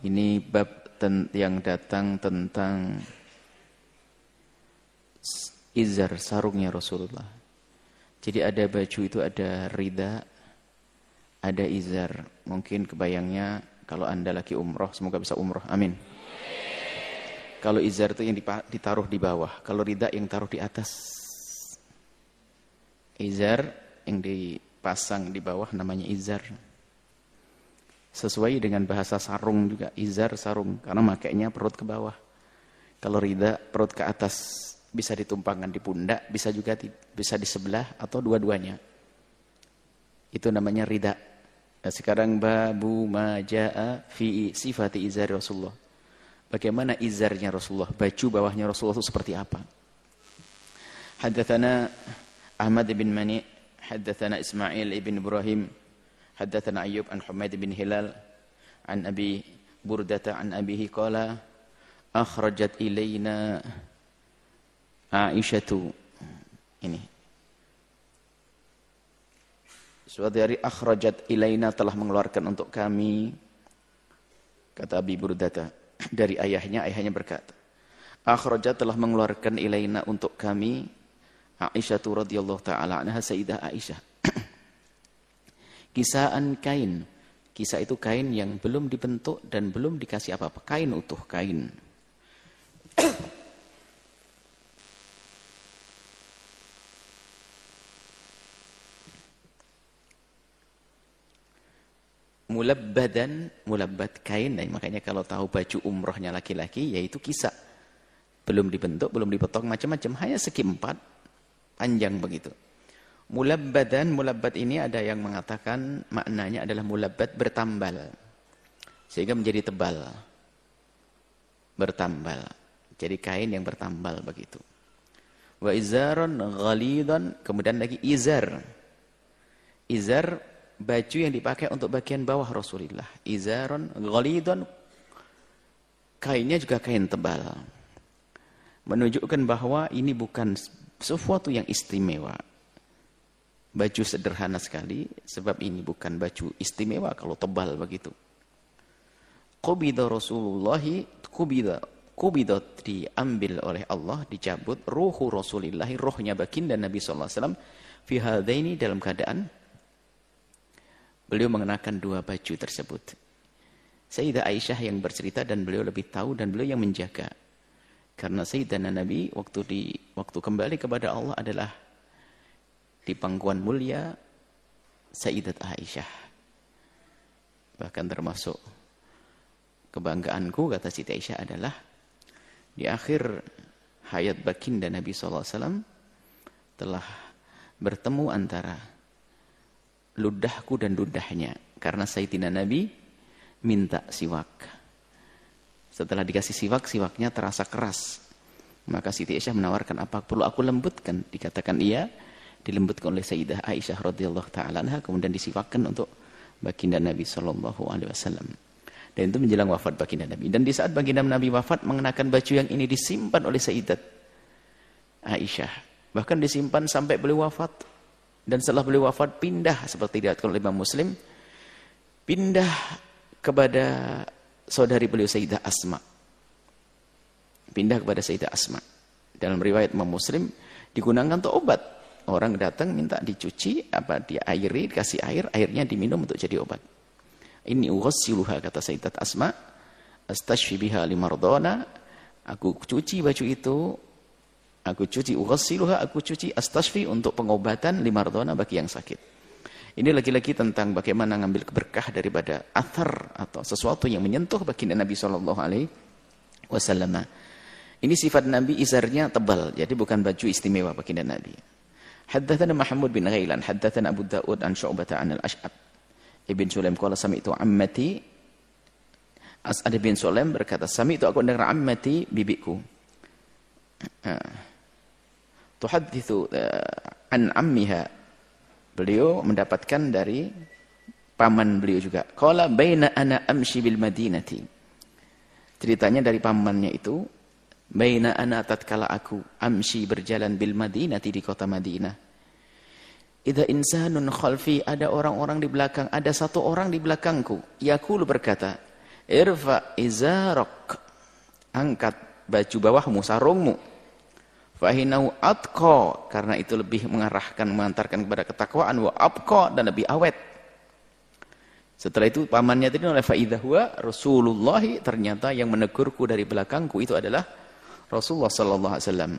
Ini bab yang datang tentang izar, sarungnya Rasulullah. Jadi ada baju itu ada rida, ada izar. Mungkin kebayangnya kalau Anda lagi umroh, semoga bisa umroh, amin. Kalau izar itu yang ditaruh di bawah, kalau rida yang taruh di atas. Izar yang dipasang di bawah namanya izar. Sesuai dengan bahasa sarung juga, izar sarung, karena makainya perut ke bawah. Kalau rida perut ke atas, bisa ditumpangkan di pundak, bisa juga bisa di sebelah atau dua-duanya. Itu namanya rida. Nah, sekarang babu majaa fi sifati izar Rasulullah. Bagaimana izarnya Rasulullah, baju bawahnya Rasulullah itu seperti apa? Haddatsana Ahmad bin Mani, haddatsana Ismail ibn Ibrahim, haddatsana Ayyub an Humaid bin Hilal an Abi Burdata an abihi qala akhrajat ilaina Aisyatu. Ini suatu hari akhrajat ilaina telah mengeluarkan untuk kami, kata Abi Burdata dari ayahnya berkata akhrajat telah mengeluarkan ilaina untuk kami Aisyatu radhiyallahu taala anha, Sayyidah Aisyah. Kisaan kain. Kisah itu kain yang belum dibentuk dan belum dikasih apa-apa. Kain utuh, kain. Mulabbadan, mulabbad kain. Nah, makanya kalau tahu baju umrohnya laki-laki, yaitu kisah. Belum dibentuk, belum dipotong, macam-macam. Hanya segi 4, panjang begitu. Mulabbadan, mulabbad ini ada yang mengatakan maknanya adalah mulabbad bertambal. Sehingga menjadi tebal. Bertambal. Jadi kain yang bertambal begitu. Wa izaron ghalidan, kemudian lagi izar. Izar, baju yang dipakai untuk bagian bawah Rasulullah. Izaron ghalidan, kainnya juga kain tebal. Menunjukkan bahwa ini bukan sesuatu yang istimewa. Baju sederhana sekali, sebab ini bukan baju istimewa kalau tebal begitu. Qubida Rasulullahi, qubida diambil oleh Allah, dicabut ruhu Rasulillahi, rohnya baginda Nabi SAW, fi hadaini, dalam keadaan beliau mengenakan 2 baju tersebut. Sayyidah Aisyah yang bercerita dan beliau lebih tahu dan beliau yang menjaga. Karena Sayyidina Nabi waktu kembali kepada Allah adalah di pangkuan mulia Sayyidat Aisyah. Bahkan termasuk kebanggaanku, kata Siti Aisyah, adalah di akhir hayat baginda Nabi SAW telah bertemu antara ludahku dan ludahnya. Karena Sayyidina Nabi minta siwak. Setelah dikasih siwak, siwaknya terasa keras. Maka Siti Aisyah menawarkan, apa perlu aku lembutkan? Dikatakan iya, dilembutkan oleh Sayyidah Aisyah radhiyallahu taala anha, kemudian disiwakkan untuk baginda Nabi sallallahu alaihi wasallam. Dan itu menjelang wafat baginda Nabi. Dan di saat baginda Nabi wafat, mengenakan baju yang ini disimpan oleh Sayyidat Aisyah. Bahkan disimpan sampai beliau wafat. Dan setelah beliau wafat, pindah seperti diriwayatkan oleh Imam Muslim, pindah kepada saudari beliau Sayyidah Asma. Pindah kepada Sayyidah Asma. Dalam riwayat Imam Muslim digunakan untuk obat. Orang datang minta dicuci, diairi, dikasih air, airnya diminum untuk jadi obat. Ini ughassiluha, kata Sayyidat Asma, astashfi biha limardona. Aku cuci baju itu, aku cuci ughassiluha, aku cuci astashfi untuk pengobatan limardona bagi yang sakit. Ini lagi-lagi tentang bagaimana ngambil keberkah daripada athar atau sesuatu yang menyentuh baginda Nabi SAW. Ini sifat Nabi, izarnya tebal, jadi bukan baju istimewa baginda Nabi. Haddatsana Mahmud bin Ghailan, haddatsana Abu Daud an Syu'bah an al-Ash'ab Ibn Sulaim qala sami'tu ammati, As'ad bin Sulaim berkata, sami'tu, aku dengar ammati, bibiku, tuhadditsu an ammiha, beliau mendapatkan dari paman beliau juga. Qala baina ana amshi bil madinati. Ceritanya dari pamannya itu, baina ana, tatkala aku amshi berjalan bil madinati, di kota Madinah. Idza insanun khalfi, ada orang-orang di belakang, ada satu orang di belakangku. Yaqulu, berkata, Irfa izarok, angkat baju bawahmu, sarungmu. Fahinau atqa, karena itu lebih mengantarkan kepada ketakwaan, wa abqa, dan lebih awet. Setelah itu pamannya tadi oleh faidha huwa Rasulullah, ternyata yang menegurku dari belakangku itu adalah Rasulullah sallallahu alaihi wasallam.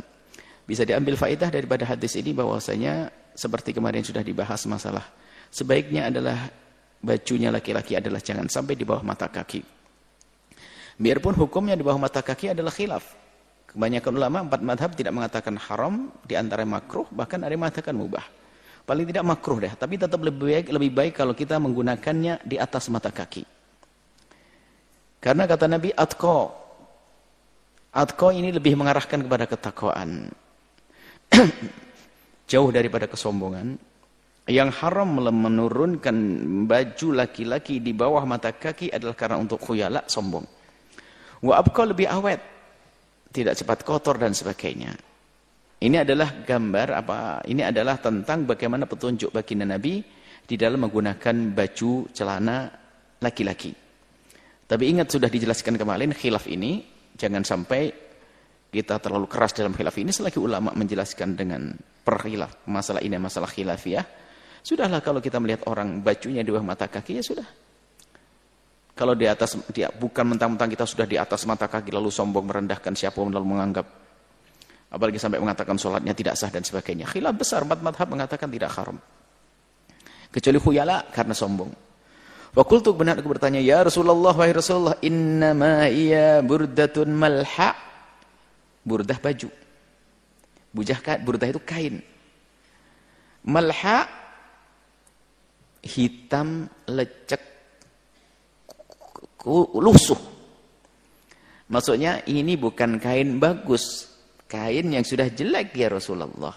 Bisa diambil faedah daripada hadis ini bahwasanya seperti kemarin sudah dibahas masalah sebaiknya adalah bajunya laki-laki adalah jangan sampai di bawah mata kaki. Biarpun hukumnya di bawah mata kaki adalah khilaf. Kebanyakan ulama 4 madhab tidak mengatakan haram, di antara makruh, bahkan ada yang mengatakan mubah. Paling tidak makruh deh, tapi tetap lebih baik kalau kita menggunakannya di atas mata kaki. Karena kata Nabi atqa. Atqa ini lebih mengarahkan kepada ketakwaan. Jauh daripada kesombongan. Yang haram menurunkan baju laki-laki di bawah mata kaki adalah karena untuk khuyala, sombong. Wa abqa, lebih awet, tidak cepat kotor dan sebagainya. Ini adalah gambar apa? Ini adalah tentang bagaimana petunjuk baginda Nabi di dalam menggunakan baju celana laki-laki. Tapi ingat sudah dijelaskan kemarin khilaf ini, jangan sampai kita terlalu keras dalam khilaf ini selagi ulama menjelaskan dengan perkhilaf masalah ini, masalah khilafiyah. Sudahlah kalau kita melihat orang bajunya di bawah mata kaki, ya sudah. Kalau di atas, dia bukan mentang-mentang kita sudah di atas mata kaki lalu sombong merendahkan siapa lalu menganggap, apalagi sampai mengatakan sholatnya tidak sah dan sebagainya. Khilaf besar, 4 madhab mengatakan tidak haram. Kecuali khuyala karena sombong. Wa qultu, benar aku bertanya, ya Rasulullah, wahai Rasulullah, innama iya burdatun malha. Burdah baju. Burdah itu kain. Malha hitam lecek lusuh. Maksudnya ini bukan kain bagus, kain yang sudah jelek ya Rasulullah.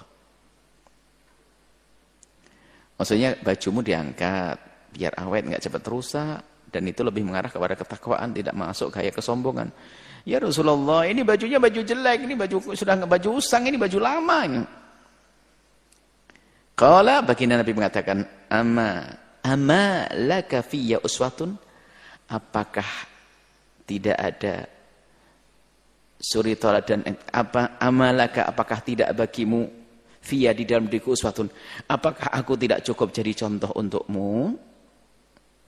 Maksudnya bajumu diangkat biar awet, nggak cepat rusak, dan itu lebih mengarah kepada ketakwaan, tidak masuk gaya kesombongan. Ya Rasulullah, ini bajunya baju jelek, ini baju sudah nggak baju usang, ini baju lama ini. Qala, baginda Nabi mengatakan, ama laka fiyya uswatun. Apakah tidak ada suri toladan, apa amalaka, apakah tidak bagimu via di dalam diriku uswatun, apakah aku tidak cukup jadi contoh untukmu?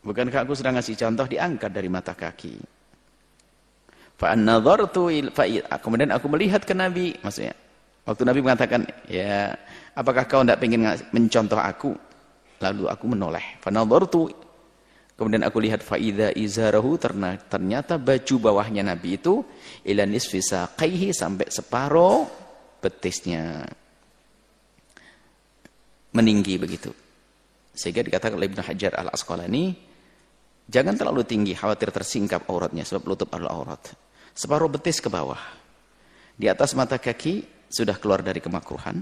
Bukankah aku sudah ngasih contoh, diangkat dari mata kaki. Kemudian aku melihat ke Nabi, maksudnya waktu Nabi mengatakan, ya apakah kau tidak ingin mencontoh aku? Lalu aku menoleh. Kemudian aku lihat faida izarahu, ternyata baju bawahnya Nabi itu ila nisfi saqaihi, sampai separuh betisnya, meninggi begitu. Sehingga dikatakan oleh Ibnu Hajar Al-Asqalani, jangan terlalu tinggi, khawatir tersingkap auratnya, sebab lutut adalah aurat. Separuh betis ke bawah. Di atas mata kaki sudah keluar dari kemakruhan.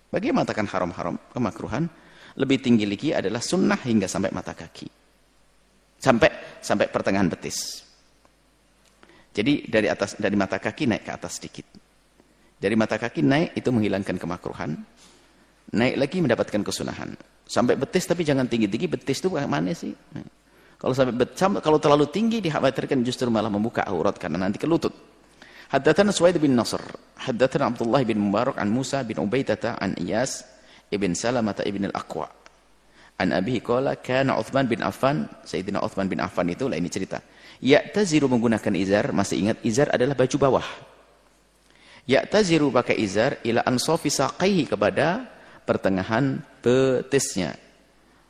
Bagi yang mengatakan haram-haram kemakruhan, lebih tinggi lagi adalah sunnah hingga sampai mata kaki. Sampai pertengahan betis. Jadi dari mata kaki naik ke atas sedikit. Dari mata kaki naik itu menghilangkan kemakruhan. Naik lagi mendapatkan kesunahan. Sampai betis, tapi jangan tinggi-tinggi. Betis itu mana sih? Kalau terlalu tinggi dikhawatirkan justru malah membuka aurat karena nanti ke lutut. Haddatsana Suwaid bin Nasr, haddatsana Abdullah bin Mubarak an Musa bin Ubaidah an Iyas ibn Salamah ibn al-Aqwa. An Abi qala kana Utsman bin Affan, Sayyidina Utsman bin Affan itu lah ini cerita. Ya'taziru, menggunakan izar, masih ingat izar adalah baju bawah. Ya'taziru, pakai izar ila ansafi saqaihi, kepada pertengahan betisnya.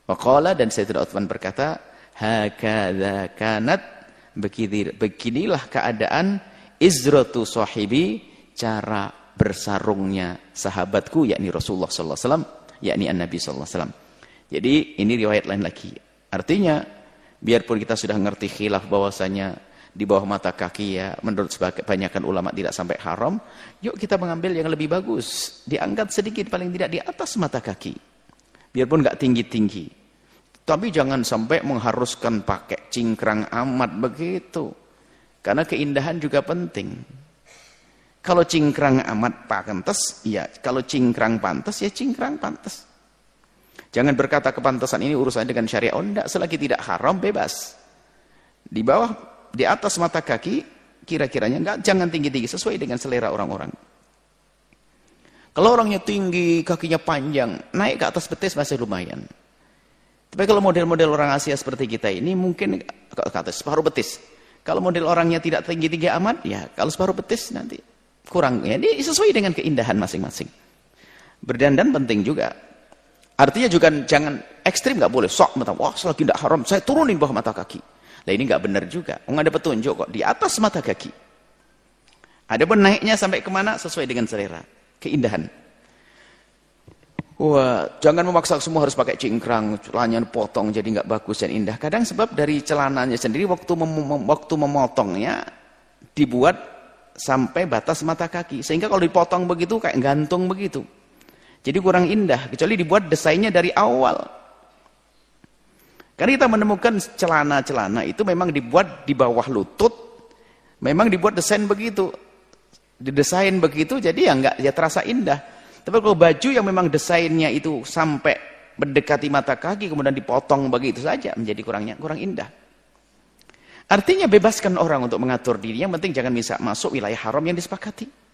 Wa qala, dan Sayyidina Utsman berkata, hakadza kanat, beginilah keadaan izratu sahibi, cara bersarungnya sahabatku, yakni Rasulullah sallallahu alaihi wasallam, yakni An-Nabi sallallahu alaihi wasallam. Jadi ini riwayat lain lagi. Artinya biarpun kita sudah ngerti khilaf bahwasanya di bawah mata kaki ya menurut kebanyakan ulama tidak sampai haram, yuk kita mengambil yang lebih bagus, diangkat sedikit paling tidak di atas mata kaki. Biarpun nggak tinggi-tinggi. Tapi jangan sampai mengharuskan pakai cingkrang amat begitu. Karena keindahan juga penting. Kalau cingkrang amat pantas, ya kalau cingkrang pantas ya cingkrang pantas. Jangan berkata kepantasan ini urusan dengan syariat. Oh enggak, selagi tidak haram bebas. Di bawah di atas mata kaki, kira-kiranya jangan tinggi-tinggi, sesuai dengan selera orang-orang. Kalau orangnya tinggi, kakinya panjang, naik ke atas betis masih lumayan. Tapi kalau model-model orang Asia seperti kita ini, mungkin ke atas separuh betis. Kalau model orangnya tidak tinggi-tinggi amat, ya kalau separuh betis nanti kurang. Ya, ini sesuai dengan keindahan masing-masing. Berdandan penting juga. Artinya juga jangan ekstrim, nggak boleh sok wah selagi tidak haram saya turunin bawah mata kaki. Nah ini nggak benar juga. Nggak ada petunjuk kok di atas mata kaki. Ada pun naiknya sampai kemana sesuai dengan selera, keindahan. Wah jangan memaksa semua harus pakai cingkrang, celananya potong jadi nggak bagus dan indah. Kadang sebab dari celananya sendiri waktu memotongnya dibuat sampai batas mata kaki, sehingga kalau dipotong begitu kayak gantung begitu. Jadi kurang indah, kecuali dibuat desainnya dari awal. Karena kita menemukan celana-celana itu memang dibuat di bawah lutut, memang dibuat desain begitu, didesain begitu, jadi ya terasa indah. Tapi kalau baju yang memang desainnya itu sampai mendekati mata kaki, kemudian dipotong begitu saja, menjadi kurang indah. Artinya bebaskan orang untuk mengatur diri, yang penting jangan bisa masuk wilayah haram yang disepakati.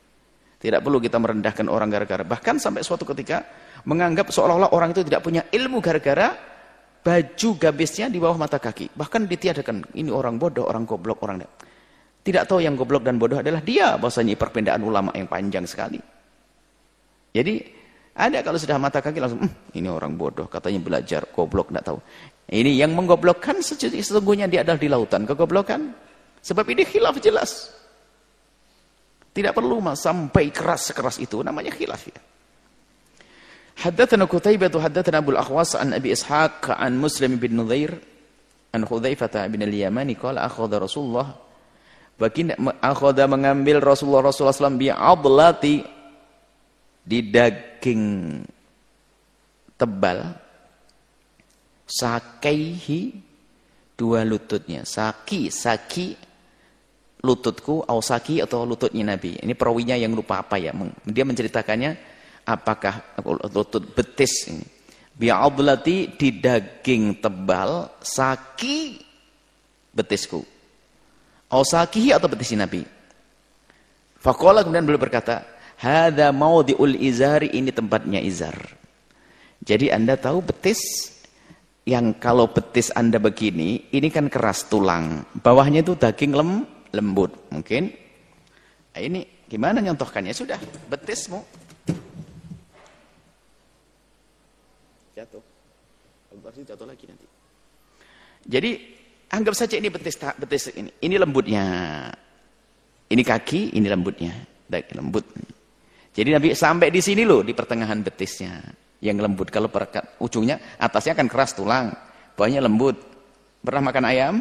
Tidak perlu kita merendahkan orang gara-gara. Bahkan sampai suatu ketika menganggap seolah-olah orang itu tidak punya ilmu gara-gara baju gabisnya di bawah mata kaki. Bahkan ditiadakan, ini orang bodoh, orang goblok, orang tidak tahu yang goblok dan bodoh adalah dia. Bahwasanya perbedaan ulama yang panjang sekali. Jadi ada kalau sudah mata kaki langsung, ini orang bodoh, katanya belajar, goblok, tidak tahu. Ini yang menggoblokkan sesungguhnya dia adalah di lautan kegoblokan. Sebab ini khilaf jelas. Tidak perlu sampai keras-keras itu, namanya khilaf ya. Haddatsana Qutaibah haddatsana Abu al-Akhwas an Abi Ishaq an Muslim bin Nudzair an Hudzaifah bin al-Yamani qala akhadha Rasulullah akhadha mengambil Rasulullah SAW bi adlati di daging tebal sakaihi dua lututnya, saki lututku, ausaki atau lututnya Nabi. Ini perawinya yang lupa apa ya. Dia menceritakannya apakah lutut betis ini. Bi'adlati di daging tebal, saki betisku. Ausaki atau betis Nabi. Faqala kemudian beliau berkata, "Hadza maudhi'ul izari, ini tempatnya izar." Jadi Anda tahu betis yang kalau betis Anda begini, ini kan keras tulang. Bawahnya itu daging lembut mungkin. Nah, ini gimana nyontohkannya? Sudah betismu jatuh lagi nanti. Jadi anggap saja ini betis ini lembutnya, ini kaki, ini lembutnya, daging lembut. Jadi Nabi sampai di sini loh, di pertengahan betisnya yang lembut. Kalau perekat ujungnya atasnya kan keras tulang, bawahnya lembut. Pernah makan ayam?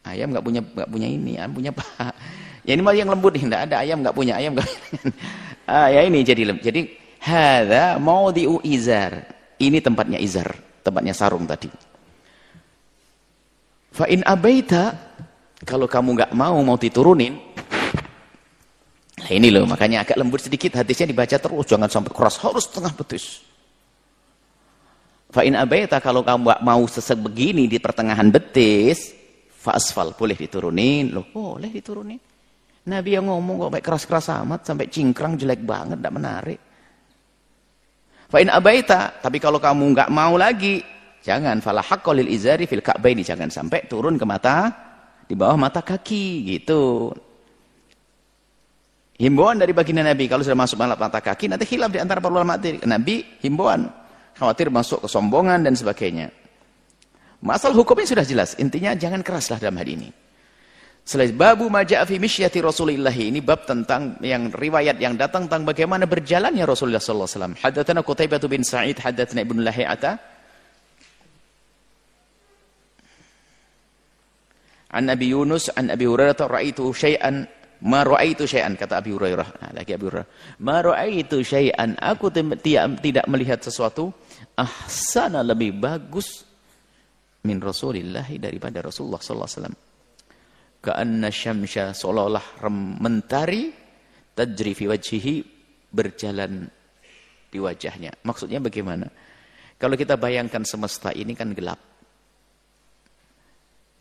Ayam nggak punya ini, ayam punya paha. Ya ini mah yang lembut, tidak ada ayam nggak punya ayam. Ya ini jadi hadza maudhi'u izar. Ini tempatnya izar, tempatnya sarung tadi. Fa in abaita, kalau kamu nggak mau diturunin. Nah ini loh, makanya agak lembut sedikit, hadisnya dibaca terus, jangan sampai keras, harus setengah betis. Fa in abaita, kalau kamu nggak mau begini di pertengahan betis, fa'asfal, boleh diturunin. Loh, boleh diturunin. Nabi yang ngomong kok baik keras-keras amat, sampai cingkrang jelek banget, tidak menarik. Fa'in abaita, tapi kalau kamu nggak mau lagi, jangan. Fala haqqa lil izari fil ka'baini, jangan sampai turun ke mata, di bawah mata kaki, gitu. Himbauan dari baginda Nabi, kalau sudah masuk mata kaki, nanti khilaf di antara para ulama. Nabi himbauan, khawatir masuk kesombongan dan sebagainya. Masalah hukumnya sudah jelas, intinya jangan keraslah dalam hal ini. Selain babu maja'a fi misyati Rasulillah, ini bab tentang yang riwayat yang datang tentang bagaimana berjalannya Rasulullah sallallahu alaihi wasallam. Haddatsana Qutaibah bin Sa'id, haddatsana Ibnu Lahi'ata an Abi Yunus an Abi Hurairah ra'aitu syai'an ma ra'aitu syai'an, kata Abi Hurairah. Nah, lagi Abi Hurairah, ma ra'aitu syai'an, aku tidak melihat sesuatu ahsana, lebih bagus min Rasulillah, daripada Rasulullah sallallahu alaihi wasallam. Ka'anna syamsya, seolah-olah mentari, tajri fi wajhihi, berjalan di wajahnya. Maksudnya bagaimana? Kalau kita bayangkan semesta ini kan gelap.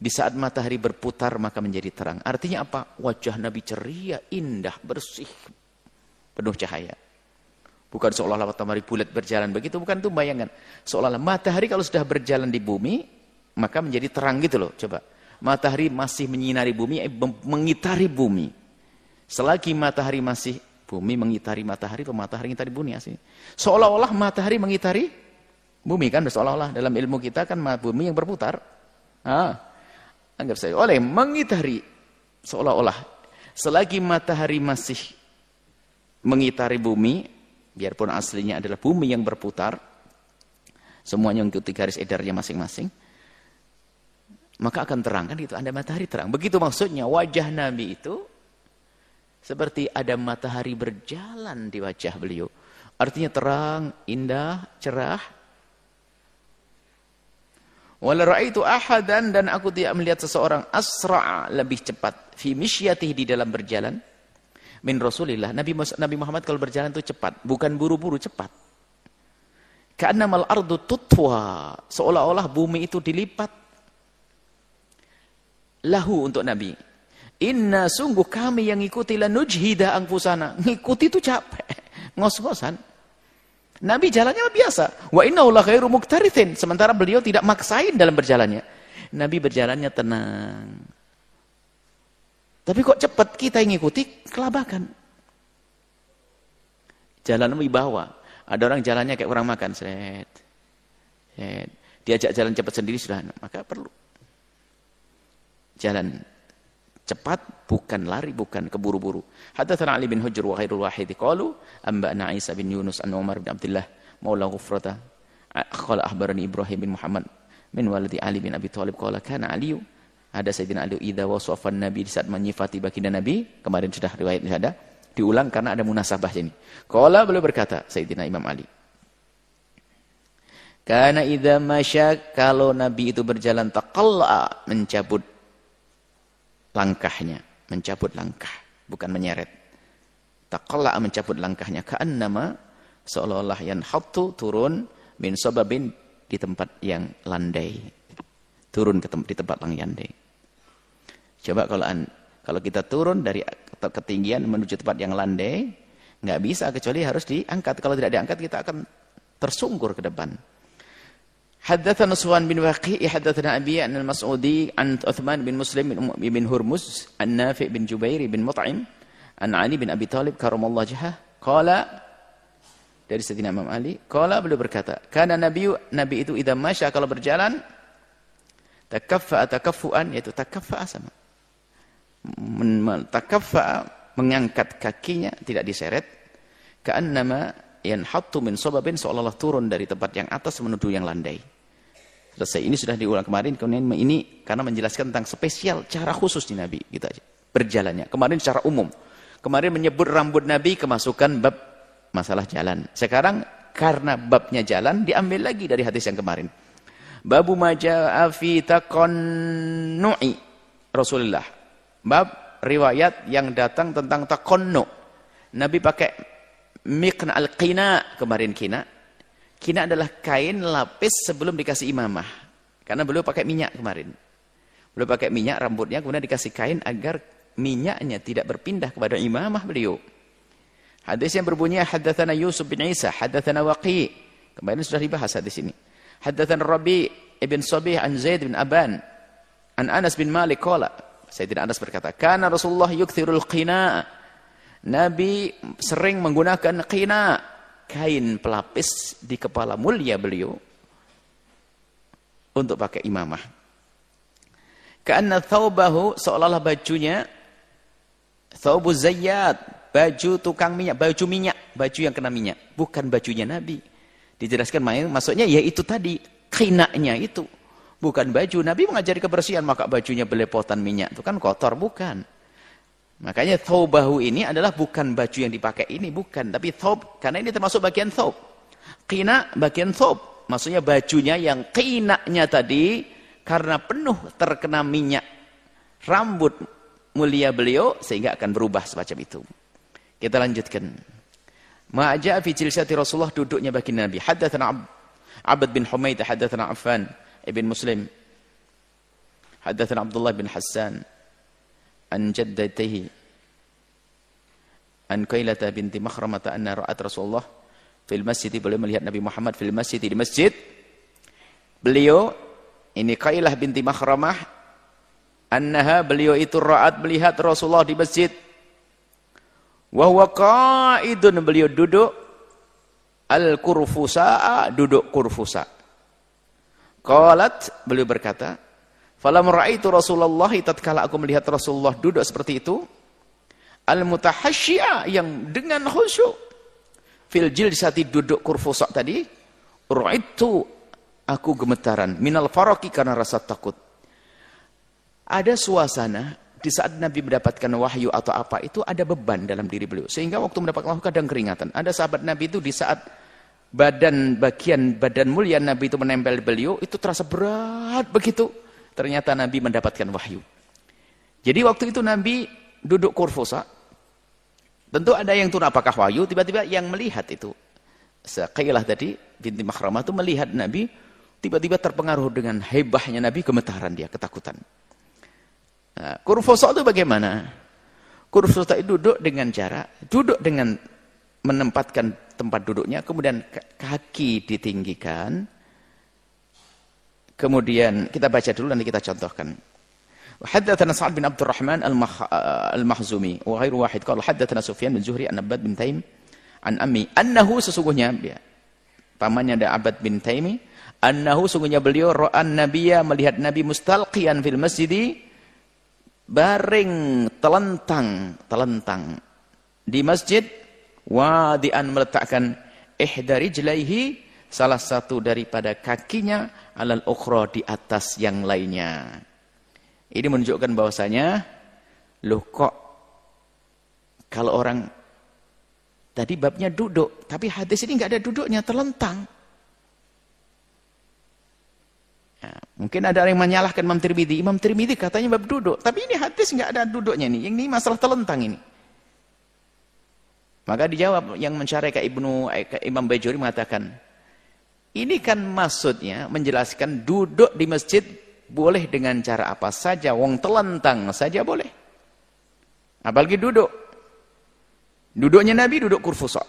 Di saat matahari berputar maka menjadi terang. Artinya apa? Wajah Nabi ceria, indah, bersih, penuh cahaya. Bukan seolah-olah matahari bulat berjalan begitu, bukan, itu bayangan. Seolah-olah matahari kalau sudah berjalan di bumi, maka menjadi terang gitu loh. Coba, matahari masih menyinari bumi, mengitari bumi. Selagi matahari masih, bumi mengitari matahari, atau matahari mengitari bumi asli. Seolah-olah matahari mengitari bumi kan, seolah-olah dalam ilmu kita kan bumi yang berputar. Anggap saya oleh mengitari, seolah-olah selagi matahari masih mengitari bumi, biarpun aslinya adalah bumi yang berputar, semuanya mengikuti garis edarnya masing-masing, maka akan terang kan gitu, ada matahari terang. Begitu maksudnya wajah Nabi itu seperti ada matahari berjalan di wajah beliau. Artinya terang, indah, cerah. Wala ra'aitu ahadan, dan aku tidak melihat seseorang asra'a, lebih cepat, fi misyatihi, di dalam berjalan, min Rasulillah. Nabi Muhammad kalau berjalan itu cepat, bukan buru-buru, cepat. Ka'annamal ardu tutwa, seolah-olah bumi itu dilipat. Lahu, untuk Nabi. Inna, sungguh kami yang ngikuti lanujhida anfusana. Ngikuti itu capek, ngos-ngosan. Nabi jalannya biasa. Wa innahu la khairu muktarithin. Sementara beliau tidak maksain dalam berjalannya. Nabi berjalannya tenang. Tapi kok cepat, kita yang ngikuti kelabakan. Jalan wibawa. Ada orang jalannya kayak orang makan. Set. Diajak jalan cepat sendiri sudah. Maka perlu. Jalan cepat, bukan lari, bukan keburu-buru. Hadatsana Ali bin Hujr wa ghairul wahidi qalu anba'na Isa bin Yunus an Umar bin Abdullah maula Ghufrata qala akhbarani Ibrahim bin Muhammad min waladi Ali bin Abi Thalib qala kana Ali, ada Sayyidina Ali idza wasafan Nabi, di saat menyifati baginda Nabi, kemarin sudah riwayat ini ada, diulang karena ada munasabah sini. Qala, beliau berkata, Sayyidina Imam Ali, kana idza masya, kalau Nabi itu berjalan, taqalla, mencabut langkahnya, mencabut langkah, bukan menyeret. Taqalla, mencabut langkahnya, ka'annama, seolah-olah yanhattu, turun, min sababin, di tempat yang landai. Turun di tempat yang landai. Coba kalau kita turun dari ketinggian menuju tempat yang landai, nggak bisa, kecuali harus diangkat. Kalau tidak diangkat, kita akan tersungkur ke depan. Haddatsana Sufyan bin Waqi' haddatsana Abi an al-Mas'udi an Utsman bin Muslim bin Hurmuz an Nafi' bin Jubair bin Mut'im an Ali bin Abi Thalib karamallahu wajhah qala, dari Sayyidina Imam Ali qala, beliau berkata, kana nabi itu idza masya, kalau berjalan, takaffa'a takaffu'an, yaitu takaffa'a sama takaffa'a, mengangkat kakinya, tidak diseret, ka'annama yanhattu min sababin, seolah-olah turun dari tempat yang atas menuju yang landai. Selesai. Ini sudah diulang kemarin. Kemudian ini karena menjelaskan tentang spesial cara khusus di Nabi, gitu aja. Berjalannya. Kemarin secara umum. Kemarin menyebut rambut Nabi, kemasukan bab masalah jalan. Sekarang karena babnya jalan, diambil lagi dari hadis yang kemarin. Babu maja'a fi taqannu'i Rasulullah. Bab riwayat yang datang tentang taqannu'. Nabi pakai miqna al-qina, kemarin qina. Qina adalah kain lapis sebelum dikasih imamah. Karena beliau pakai minyak kemarin. Beliau pakai minyak rambutnya, kemudian dikasih kain agar minyaknya tidak berpindah kepada imamah beliau. Hadis yang berbunyi haddatsana Yusuf bin Isa, haddatsana Waqi'. Kemarin sudah dibahas hadis ini. Haddatsana Rabi' ibn Sabih an Zaid bin Aban an Anas bin Malik qala, Sayyidina Anas berkata, kana Rasulullah yukthirul qina. Nabi sering menggunakan qina, kain pelapis di kepala mulia beliau untuk pakai imamah. Ka'anna thawbahu, seolah-olah bajunya thawbu zayyat, baju tukang minyak, baju minyak, baju yang kena minyak, bukan bajunya Nabi. Dijelaskan maksudnya ya itu tadi, qina'nya itu. Bukan baju. Nabi mengajari kebersihan, maka bajunya belepotan minyak, itu kan kotor, bukan. Makanya thawbahu ini adalah bukan baju yang dipakai ini, bukan. Tapi thawb, karena ini termasuk bagian thawb. Qina bagian thawb. Maksudnya bajunya yang qina'nya tadi, karena penuh terkena minyak rambut mulia beliau, sehingga akan berubah semacam itu. Kita lanjutkan. Ma'aja'a fi jilsati Rasulullah, duduknya baginda Nabi. Haddatsana Abd bin Humaid, haddatsana Affan ibn Muslim. Haddatsana Abdullah bin Hassan an jaddatihi an Qailata binti Makhramah anna ra'at Rasulullah fil masjid, beliau melihat Nabi Muhammad fil masjid, di masjid. Beliau ini Qailah binti Makhramah annaha, beliau itu ra'at, melihat Rasulullah di masjid. Wa huwa qa'idun, beliau duduk al-kurfusa, duduk kurfusa. Qalat, beliau berkata, falam ra'aitu Rasulullah, tatkala aku melihat Rasulullah duduk seperti itu, al-mutahasyi'a, yang dengan khusyuk, fil jilsati, duduk kurfusa tadi, ra'aitu, aku gemetaran, minal faraqi, karena rasa takut. Ada suasana di saat Nabi mendapatkan wahyu atau apa itu, ada beban dalam diri beliau, sehingga waktu mendapatkan wahyu kadang keringatan. Ada sahabat Nabi itu di saat bagian badan mulia Nabi itu menempel beliau, itu terasa berat begitu. Ternyata Nabi mendapatkan wahyu. Jadi waktu itu Nabi duduk kurfusa. Tentu ada yang turun apakah wahyu, tiba-tiba yang melihat itu, Qailah tadi binti Makhramah itu melihat Nabi, tiba-tiba terpengaruh dengan hebahnya Nabi, gemetaran dia, ketakutan. Nah, kurfusa itu bagaimana? Kurfusa itu duduk dengan jarak, duduk dengan menempatkan tempat duduknya, kemudian kaki ditinggikan. Kemudian kita baca dulu, nanti kita contohkan. Haddatsana Sa'ad bin Abdurrahman al-Mahzumi wa ghairu wahid qala haddatsana Sufyan bin Zuhri an Abbad bin Taim an Ammi annahu, sesungguhnya dia pamannya ada Abbad bin Taimi, annahu, sungguhnya beliau ra'an nabiyya, melihat Nabi mustalqiyan fil masjid, baring telentang di masjid, wadi'an, meletakkan ihda rijlaihi, salah satu daripada kakinya, alal ukhra, di atas yang lainnya. Ini menunjukkan bahwasanya, loh kok kalau orang tadi babnya duduk, tapi hadis ini nggak ada duduknya, telentang. Ya, mungkin ada yang menyalahkan Imam Tirmidzi. Imam Tirmidzi katanya bab duduk, tapi ini hadis nggak ada duduknya nih. Yang ini masalah telentang ini. Maka dijawab yang mensyarah ke Imam Bajuri mengatakan, ini kan maksudnya menjelaskan duduk di masjid boleh dengan cara apa saja, wong telentang saja boleh. Apalagi duduk. Duduknya Nabi duduk kurfusa.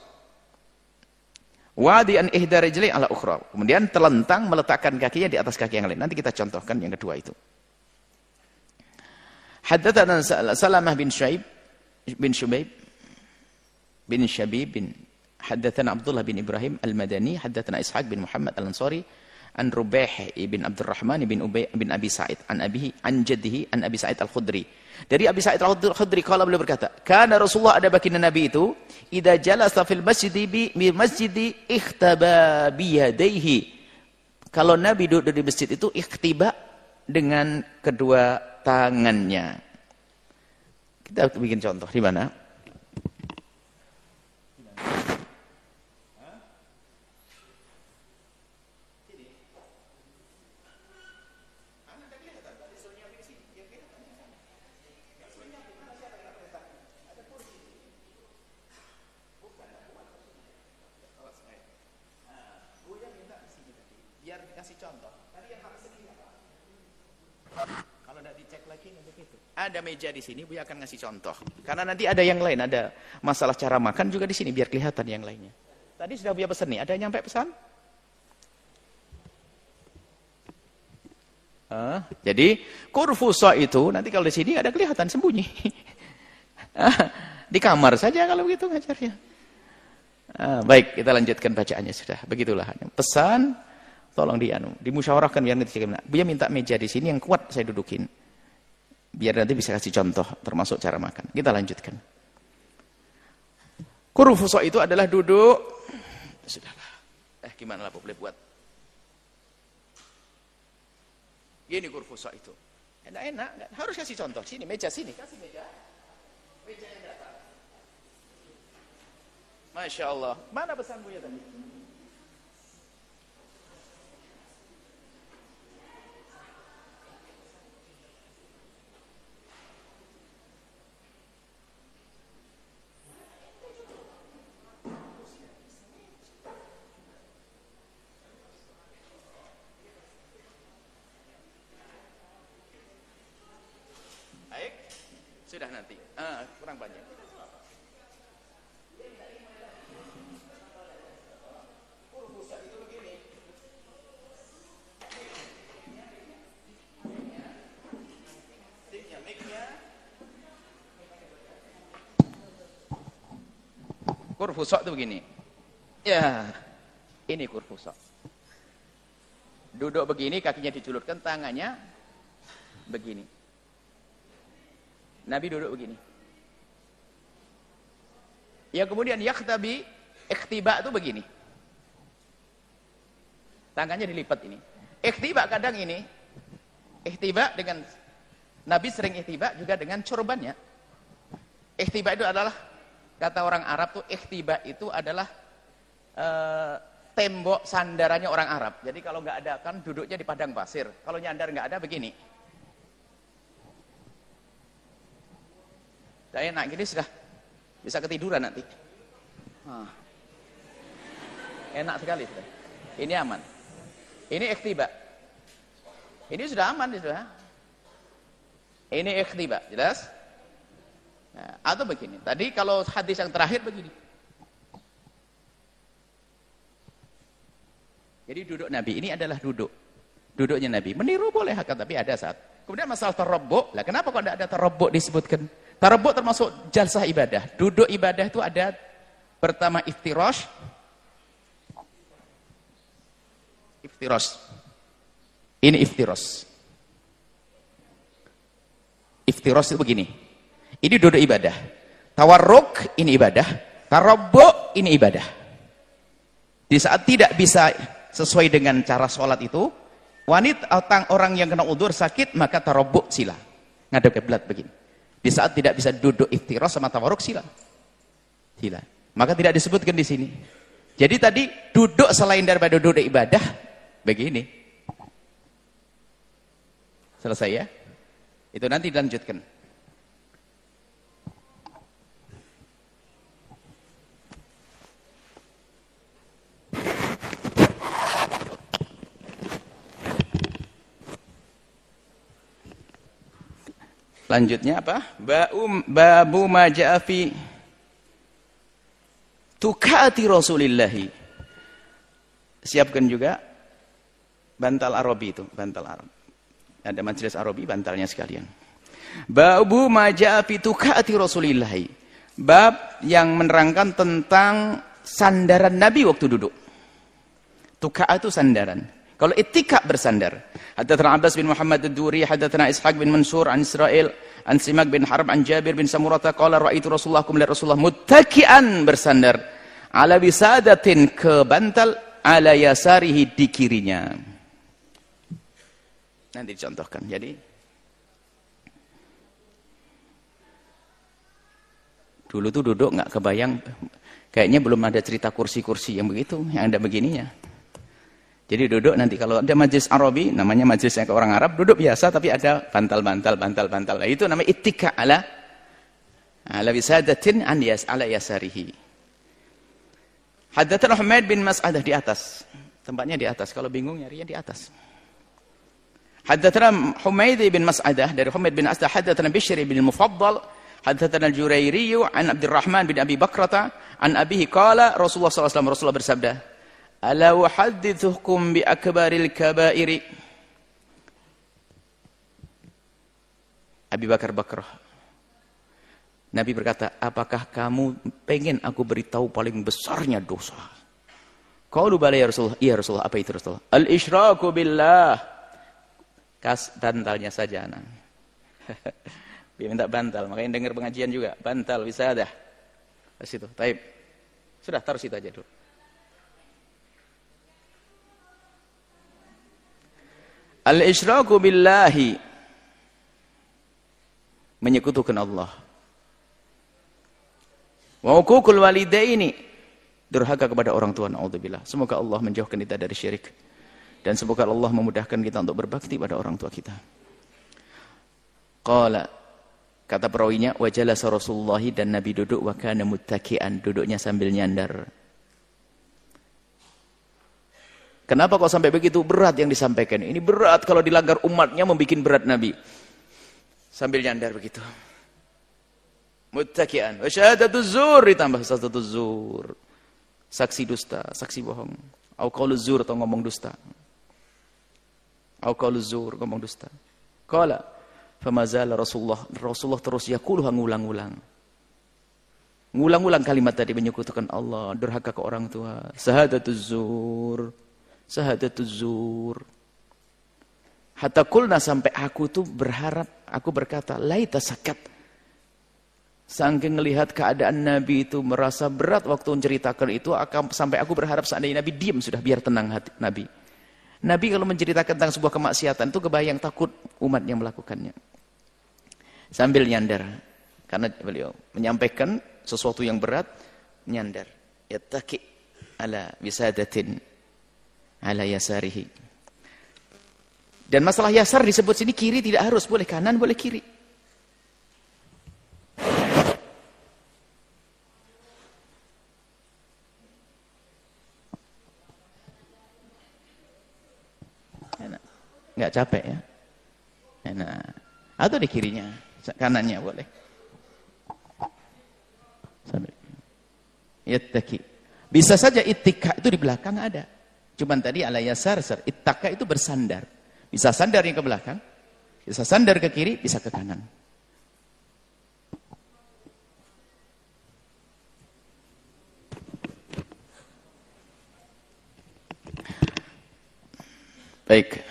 Wadi'an ihda rijli ala ukhra. Kemudian telentang, meletakkan kakinya di atas kaki yang lain. Nanti kita contohkan yang kedua itu. Haddatsana Salamah bin Shu'aib bin Shubaib bin Shabib bin haddatsana Abdullah bin Ibrahim al-Madani, haddatsana Ishaq bin Muhammad al-Ansari an Rubaih bin Abdurrahman bin Ubay bin Abi Sa'id an abihi an jaddihi an Abi Sa'id al-Khudri. Dari Abi Sa'id al-Khudri kala beliau berkata, kana Rasulullah, ada baginda Nabi itu, idza jalasa fil masjidi ikhtaba bi yadayhi. Kalau Nabi duduk di masjid itu ikhtiba dengan kedua tangannya. Kita bikin contoh di mana? Ada meja di sini, Buya akan ngasih contoh. Karena nanti ada yang lain, ada masalah cara makan juga di sini, biar kelihatan yang lainnya. Tadi sudah Buya pesan nih, ada yang nyampe pesan? Jadi kurfusa itu nanti kalau di sini ada kelihatan sembunyi. Di kamar saja kalau begitu ngajarnya. Baik, kita lanjutkan bacaannya sudah. Begitulah. Pesan, tolong dimusyawarahkan biar nanti Buya minta meja di sini yang kuat saya dudukin. Biar nanti bisa kasih contoh termasuk cara makan. Kita lanjutkan. Kurfusa itu adalah duduk. Sudahlah. Gimana lah boleh buat. Gini kurfusa itu. Enak, harus kasih contoh. Sini meja sini, kasih meja. Meja yang datang. Masya Allah. Mana pesan Buya tadi? Sudah nanti. Kurang banyak. Kurfusok itu begini. Ya, ini kurfusok. Duduk begini, kakinya diculurkan, tangannya begini. Nabi duduk begini. Ya kemudian yakhtabi, ikhtiba itu begini. Tangannya dilipat ini. Ikhtiba kadang ini. Ikhtiba dengan, Nabi sering ikhtiba juga dengan curbannya. Ikhtiba itu adalah, kata orang Arab tuh, ikhtiba itu adalah tembok sandarannya orang Arab. Jadi kalau nggak ada, kan duduknya di padang pasir. Kalau nyandar nggak ada, begini. Saya enak gini sudah bisa ketiduran nanti. Enak sekali sudah. Ini aman. Ini ikhtiba. Ini sudah aman sudah. Ini ikhtiba, jelas? Nah, atau begini. Tadi kalau hadis yang terakhir begini. Jadi duduk Nabi ini adalah duduknya Nabi. Meniru boleh, tapi ada saat. Kemudian masalah tarabbuk. Lah kenapa kok tidak ada tarabbuk disebutkan? Tarabbuk termasuk jalsah ibadah. Duduk ibadah itu ada pertama iftirash. Iftirash. Ini iftirash. Iftirash itu begini. Ini duduk ibadah. Tawarruk ini ibadah. Tarabbuk ini ibadah. Di saat tidak bisa sesuai dengan cara sholat itu, wanita atau orang yang kena udzur sakit, maka tarabbuk sila. Ngadep kiblat begini. Di saat tidak bisa duduk iftirash sama tawarruk sila. Maka tidak disebutkan di sini. Jadi tadi duduk selain daripada duduk ibadah begini. Selesai ya? Itu nanti dilanjutkan. Lanjutnya apa? Babu ma ja'a fi tukati Rasulillahi. Siapkan juga bantal Arabi itu, bantal Arab. Ada majelis Arabi, bantalnya sekalian. Babu ma ja'a fi tukati Rasulillahi. Bab yang menerangkan tentang sandaran Nabi waktu duduk. Tuka itu sandaran. Kalau ittika bersandar. Hadatsana Abbas bin Muhammad ad-Duri, hadatsana Ishaq bin Mansur an Israil, an Simak bin Harb an Jabir bin Samurata qala ra'aitu Rasulullah muttaki'an bersandar ala bisadatin ke bantal ala yasarihi di kirinya. Nanti dicontohkan. Jadi dulu tuh duduk nggak kebayang, kayaknya belum ada cerita kursi-kursi yang begitu, yang ada begininya. Jadi duduk nanti kalau ada majelis Arabi, namanya majelisnya ke orang Arab, duduk biasa tapi ada bantal-bantal. Nah, itu namanya ittika ala wisadatin an ala yasarihi. Haddatsana Humaid bin Mas'adah di atas. Tempatnya di atas. Kalau bingung nyarinya di atas. Haddatsana Humaid bin Mas'adah dari Humaid bin Asdah, haddatsana Bishr bin Mufaddal, haddatsana Al-Jurairi an Abdurrahman bin Abi Bakrata an abihi qala Rasulullah sallallahu alaihi wasallam, Rasulullah bersabda, ala uhaddithukum bi akbaril kabairi. Abi Bakar Bakrah. Nabi berkata, apakah kamu pengen aku beritahu paling besarnya dosa? Qalu bala ya Rasulullah. Iya Rasulullah, apa itu Rasulullah? Al-isyraku billah. Kas bantalnya saja anak. Dia minta bantal, makanya dengar pengajian juga. Bantal wisadah. Di situ. Taib. Sudah taruh situ aja dulu. Al-isyraku billahi, menyekutukan Allah. Wa uququl walidaini, durhaka kepada orang tua, naudzubillah. Semoga Allah menjauhkan kita dari syirik dan semoga Allah memudahkan kita untuk berbakti pada orang tua kita. Qala, kata perawinya, wa jalasa Rasulullah, dan Nabi duduk, wa kana muttaki'an, duduknya sambil nyandar. Kenapa kok sampai begitu berat yang disampaikan? Ini berat kalau dilanggar umatnya, membuat berat Nabi. Sambil nyandar begitu. muttaki'an. Wa syahadatuz zur ditambah syahadatuz zur. Saksi dusta, saksi bohong. Au qauluz zur atau ngomong dusta. Au qauluz zur, ngomong dusta. Qala famazala Rasulullah terus yaquluha ngulang-ulang. Ngulang-ulang kalimat tadi menyekutukan Allah, durhaka ke orang tua, syahadatuz zur, syahadatuz zur. Hatta qulna sampai aku tuh berharap, aku berkata, laita sakat. Saking melihat keadaan Nabi itu merasa berat waktu menceritakan itu, sampai aku berharap seandainya Nabi diam sudah biar tenang hati Nabi. Nabi kalau menceritakan tentang sebuah kemaksiatan itu kebayang takut umat yang melakukannya. Sambil nyandar, karena beliau menyampaikan sesuatu yang berat, nyandar. Yattaqi ala wisadatin ala yasarihi. Dan masalah yasar disebut sini kiri tidak harus, boleh kanan, boleh kiri. Enggak capek ya? Nah, atau di kirinya, kanannya boleh. Yattaqi. Bisa saja ittika itu di belakang ada. Cuman tadi ala yasar, ittaka itu bersandar. Bisa sandar yang ke belakang, bisa sandar ke kiri, bisa ke kanan. Baik.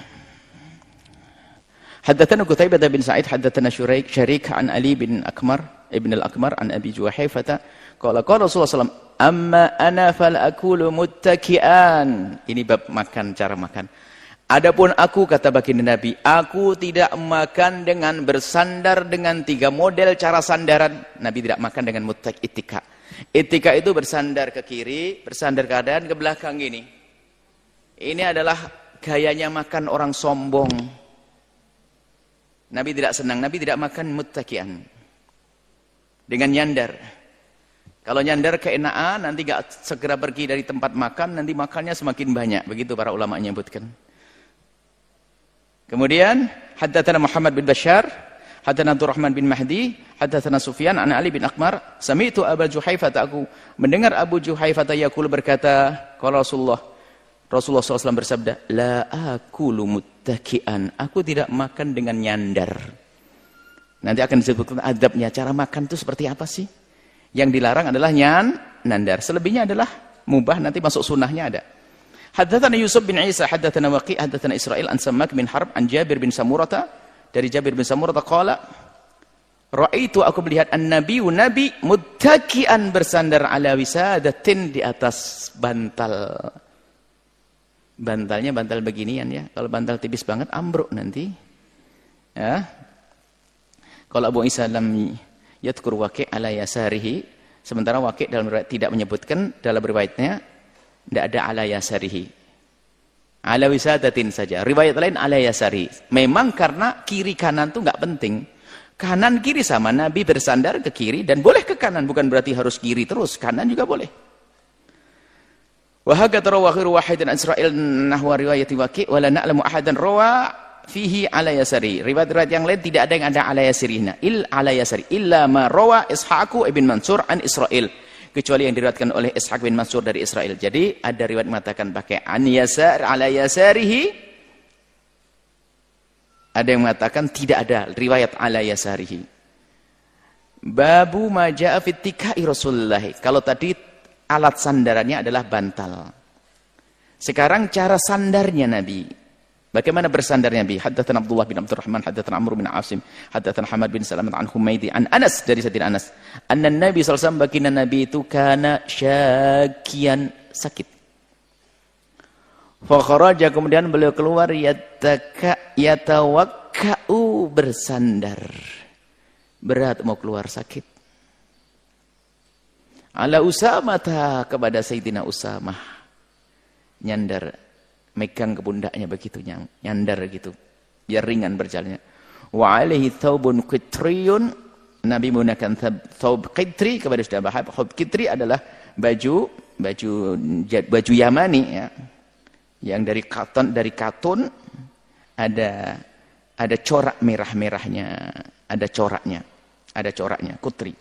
Haddatsana Qutaibah bin Sa'id haddatsana Syarik an Ali bin Ibn al-Akmar an Abi Juhaifah qala Rasulullah sallallahu alaihi wasallam amma ana fal akulu muttaki'an. Ini bab makan, cara makan. Adapun aku, kata baginda Nabi, aku tidak makan dengan bersandar dengan 3 model cara sandaran. Nabi tidak makan dengan ittika. Ittika itu bersandar ke kiri, bersandar ke kanan, ke belakang gini. Ini adalah gayanya makan orang sombong. Nabi tidak senang, Nabi tidak makan muttaki'an. Dengan nyandar. Kalau nyandar keenaan, nanti gak segera pergi dari tempat makan, nanti makannya semakin banyak. Begitu para ulama menyebutkan. Kemudian, haddatsana Muhammad bin Bashar, haddatsana Abdurrahman bin Mahdi, haddatsana Sufyan an Ali bin Akmar, sami'tu Abu Juhaifah, aku mendengar Abu Juhaifah yaqul berkata, qala Rasulullah SAW bersabda, la akulu muttaki'an, aku tidak makan dengan nyandar. Nanti akan disebutkan adabnya, cara makan itu seperti apa sih? Yang dilarang adalah nyandar. Selebihnya adalah mubah, nanti masuk sunnahnya ada. Haddatsana Yusuf bin Isa, haddatsana Waqi', haddatsana Israil an Sammak bin Harb an Jabir bin Samurata, dari Jabir bin Samurata qala, ra'aitu, aku melihat nabi muttaki'an bersandar ala wisadatin, di atas bantal. Bantalnya bantal beginian ya. Kalau bantal tipis banget ambruk nanti. Ya. Kalau Abu Isa lam yadhkur Waqi' ala yasarihi, sementara Waqi' dalam riwayat tidak menyebutkan, dalam riwayatnya tidak ada ala yasarihi. Ala wisadatin saja. Riwayat lain ala yasarihi. Memang karena kiri kanan itu enggak penting. Kanan kiri sama, Nabi bersandar ke kiri dan boleh ke kanan, bukan berarti harus kiri terus, kanan juga boleh. Wa hakadha rawahu wahidun an Israil nahwa riwayat Waqi' wa la na'lamu ahadan rawa fihi ala yasari. Riwayat-riwayat yang lain tidak ada yang ada ala yasirina, ala yasari illa ma rawa Ishaq ibn Mansur an Israil, kecuali yang diriwayatkan oleh Ishaq bin Mansur dari Israil. Jadi ada riwayat mengatakan pakai an yasar ala yasarihi, ada yang mengatakan tidak ada riwayat ala yasarihi. Babu ma jaa fi ittikai Rasulullah. Kalau tadi alat sandarannya adalah bantal. Sekarang cara sandarnya Nabi. Bagaimana bersandarnya Nabi? Haddatsana Abdullah bin Abdurrahman, haddatsana Amr bin Asim, haddatsana Hamad bin Salamah an Humaydi an Anas, dari Sayyidina Anas. Anna Nabi sallallahu alaihi wasallam, baginda Nabi itu kana syakian, sakit. Fa kharaja, kemudian beliau keluar yatawakka'u, bersandar. Berat mau keluar, sakit. Ala Usamah, kepada Sayyidina Usamah, nyandar, megang ke pundaknya begitu, nyandar gitu, biar ringan berjalannya. Wa alaihi thawbun qitriyun, Nabi menggunakan thawb qitri, kepada sudah bahas. Thawb qitri adalah baju Yamani ya, yang dari katun ada corak merah-merahnya, ada coraknya, qutri.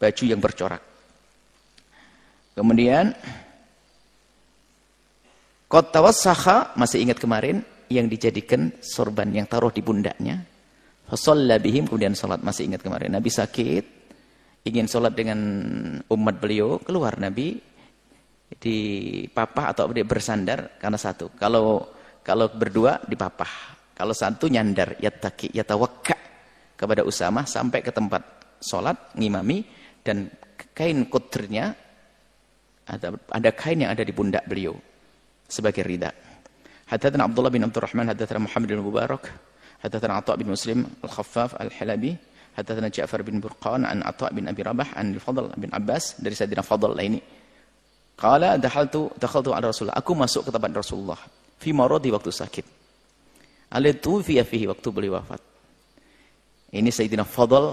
baju yang bercorak. Kemudian qad tawassakha, masih ingat kemarin yang dijadikan sorban yang taruh di pundaknya. Fa shalla bihim, kemudian salat, masih ingat kemarin. Nabi sakit, ingin salat dengan umat beliau, keluar Nabi dipapah atau bersandar karena satu. Kalau berdua dipapah. Kalau satu nyandar, yattaqi, yatawakka kepada Usamah sampai ke tempat salat ngimami, dan kain kutrnya ada kain yang ada di pundak beliau sebagai rida. Hadatsana Abdullah bin Abdurrahman, hadatsana Muhammad bin Mubarak, hadatsana Atha bin Muslim Al-Khaffaf Al-Halabi, hadatsana Ja'far bin Burqan an Atha bin Abi Rabah an Al-Fadl bin Abbas, dari Sayyidina Fadl ini. Qala dakhaltu ala Rasulullah, aku masuk ke tempat Rasulullah fi maradi, waktu sakit. Alaitu fihi, waktu beliau wafat. Ini Sayyidina Fadl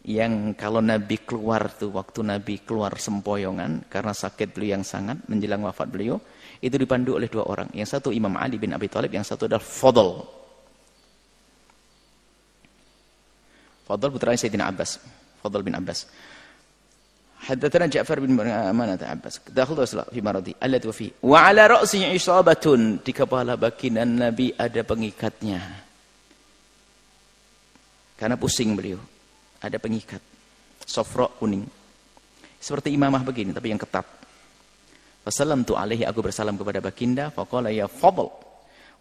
yang kalau Nabi keluar tuh, waktu Nabi keluar sempoyongan karena sakit beliau yang sangat menjelang wafat beliau, itu dipandu oleh dua orang. Yang satu Imam Ali bin Abi Thalib, yang satu adalah Fadl. Fadl putranya Sayyidina Abbas, Fadl bin Abbas. Hadatsana Ja'far bin Manat Abbas. Dakhul Rasulullah fi maradi allati fi wa ala ra'sihi isabatun, di kepala baginda Nabi ada pengikatnya. Karena pusing beliau. Ada pengikat. Sofra kuning. Seperti imamah begini tapi yang ketat. Wassalamtu alaihi, aku bersalam kepada baginda, faqala ya Fadl.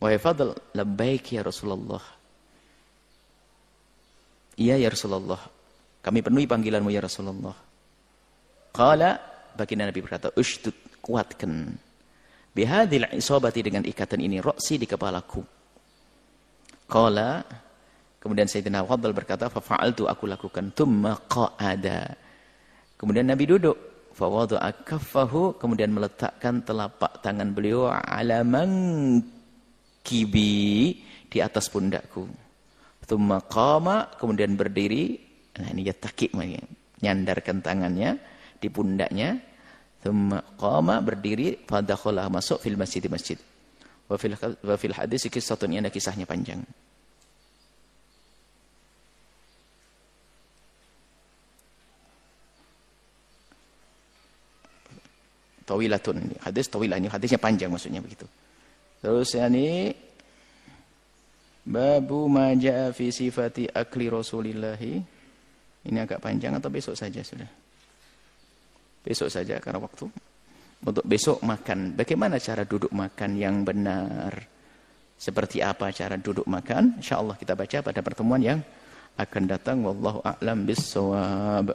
Wahai Fadl, labbaik ya Rasulullah. Iya ya Rasulullah. Kami penuhi panggilanmu ya Rasulullah. Qala, baginda Nabi berkata, ushdud, kuatkan. Bihadil isabati, dengan ikatan ini, ra'si, di kepalaku. Qala, kemudian Sayyidina Fadl berkata, fafa'altu, aku lakukan. Thumma qa'ada. Kemudian Nabi duduk. Fawadu'a kaffahu, kemudian meletakkan telapak tangan beliau ala mankibi, di atas pundakku. Thumma qama, kemudian berdiri. Nah, ini yattaqi, nyandarkan tangannya di pundaknya. Thumma qama, berdiri, fadakhala, masuk fil masjid. Wa fil hadis kisatun, ini ada kisahnya panjang. Tawilatun, ini hadis tawilah, ini hadisnya panjang maksudnya begitu. Terus ini babu ma jaa fi sifati akli Rasulillahi. Ini agak panjang atau besok saja sudah? Besok saja karena waktu. Untuk besok makan, bagaimana cara duduk makan yang benar? Seperti apa cara duduk makan? Insyaallah kita baca pada pertemuan yang akan datang. Wallahu a'lam bissawab.